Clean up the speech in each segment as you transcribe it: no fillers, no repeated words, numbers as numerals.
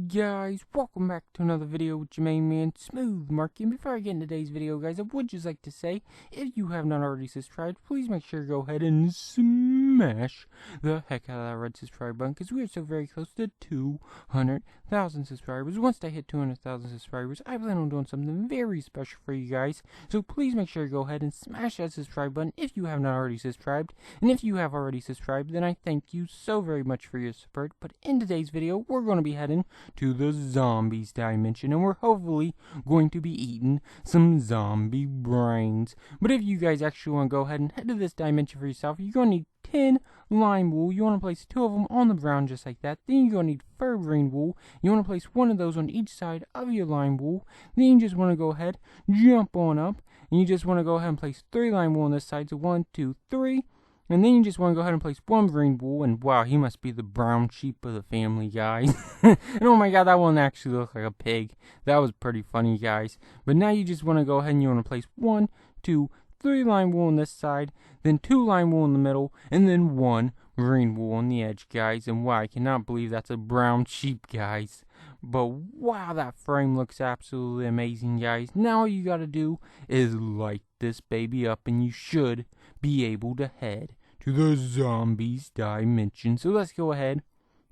guys, welcome back to another video with your main man, Smooth Marky. And before I get into today's video, guys, I would just like to say, if you have not already subscribed, please make sure to go ahead and smash the heck out of that red subscribe button, because we are so very close to 200,000 subscribers. Once I hit 200,000 subscribers, I plan on doing something very special for you guys, so please make sure to go ahead and smash that subscribe button if you have not already subscribed. And if you have already subscribed, then I thank you so very much for your support. But in today's video, we're going to be heading to the zombies dimension, and we're hopefully going to be eating some zombie brains. But if you guys actually want to go ahead and head to this dimension for yourself, you're going to need 10 lime wool. You want to place 2 of them on the ground just like that. Then you're going to need fur green wool. You want to place 1 of those on each side of your lime wool. Then you just want to go ahead, jump on up, and you just want to go ahead and place 3 lime wool on this side. So 1, 2, 3. And then you just want to go ahead and place 1 green wool, and wow, he must be the brown sheep of the family, guys. And oh my god, that one actually looked like a pig. That was pretty funny, guys. But now you just want to go ahead and you want to place 1, 2, 3 lime wool on this side, then 2 lime wool in the middle, and then 1 green wool on the edge, guys. And wow, I cannot believe that's a brown sheep, guys. But wow, that frame looks absolutely amazing, guys. Now all you gotta do is light this baby up, and you should be able to head to the zombies dimension. So let's go ahead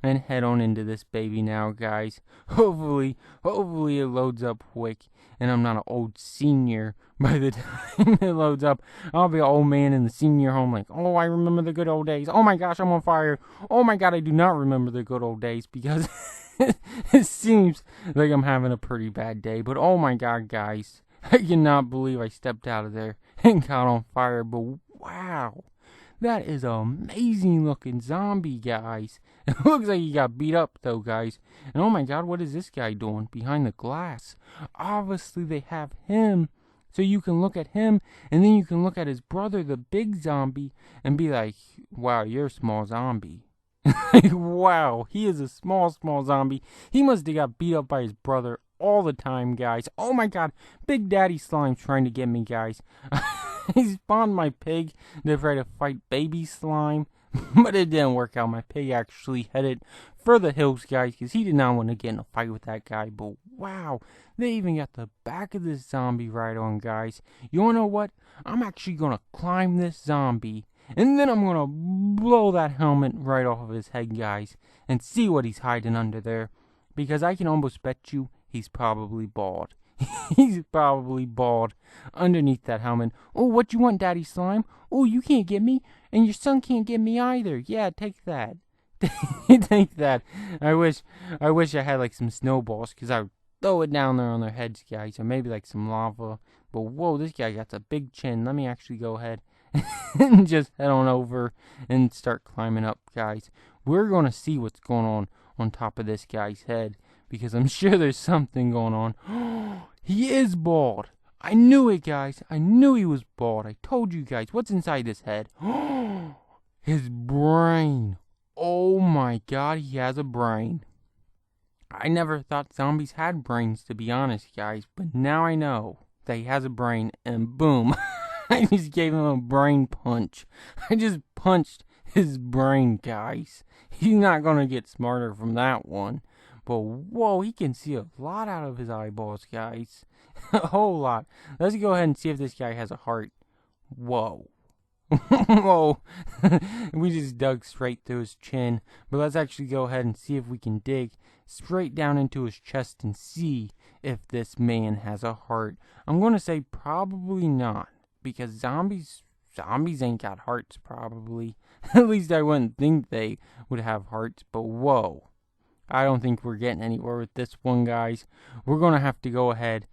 and head on into this baby now, guys. Hopefully it loads up quick, and I'm not an old senior by the time it loads up. I'll be an old man in the senior home like, oh, I remember the good old days. Oh my gosh, I'm on fire. Oh my god, I do not remember the good old days, because it seems like I'm having a pretty bad day. But oh my god, guys, I cannot believe I stepped out of there and got on fire. But wow, that is an amazing looking zombie, guys. It looks like he got beat up though, guys. And oh my god, what is this guy doing behind the glass? Obviously they have him, so you can look at him, and then you can look at his brother, the big zombie, and be like, wow, you're a small zombie. Wow, he is a small zombie. He must have got beat up by his brother all the time, guys. Oh my god, Big Daddy Slime's trying to get me, guys. He spawned my pig to try to fight baby slime, but it didn't work out. My pig actually headed for the hills, guys, because he did not want to get in a fight with that guy. But wow, they even got the back of this zombie right on, guys. You wanna know what? I'm actually gonna climb this zombie, and then I'm gonna blow that helmet right off of his head, guys, and see what he's hiding under there, because I can almost bet you he's probably bald. He's probably bald underneath that helmet. Oh, what you want, Daddy Slime? Oh, you can't get me, and your son can't get me either. Yeah, take that. Take that. I wish I had like some snowballs, because I would throw it down there on their heads, guys, or maybe like some lava. But whoa, this guy got a big chin. Let me actually go ahead and just head on over and start climbing up, guys. We're gonna see what's going on top of this guy's head, because I'm sure there's something going on. He is bald. I knew it, guys. I knew he was bald. I told you guys. What's inside this head? His brain. Oh my god, he has a brain. I never thought zombies had brains, to be honest, guys. But now I know that he has a brain, and boom. I just gave him a brain punch. I just punched his brain, guys. He's not going to get smarter from that one. But whoa, he can see a lot out of his eyeballs, guys. A whole lot. Let's go ahead and see if this guy has a heart. Whoa. Whoa. We just dug straight through his chin. But let's actually go ahead and see if we can dig straight down into his chest and see if this man has a heart. I'm going to say probably not, because zombies ain't got hearts, probably. At least I wouldn't think they would have hearts. But whoa, I don't think we're getting anywhere with this one, guys. We're going to have to go ahead.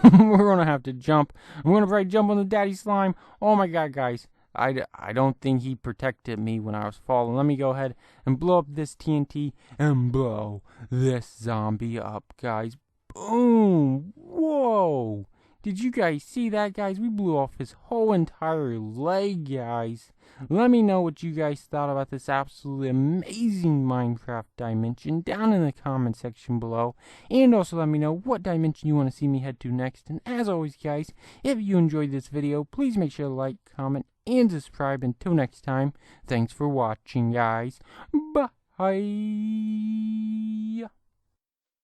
We're going to have to jump. I'm going to probably jump on the Daddy Slime. Oh my god, guys. I don't think he protected me when I was falling. Let me go ahead and blow up this TNT and blow this zombie up, guys. Boom. Whoa. Did you guys see that, guys? We blew off his whole entire leg, guys. Let me know what you guys thought about this absolutely amazing Minecraft dimension down in the comment section below. And also let me know what dimension you want to see me head to next. And as always, guys, if you enjoyed this video, please make sure to like, comment, and subscribe. Until next time, thanks for watching, guys. Bye.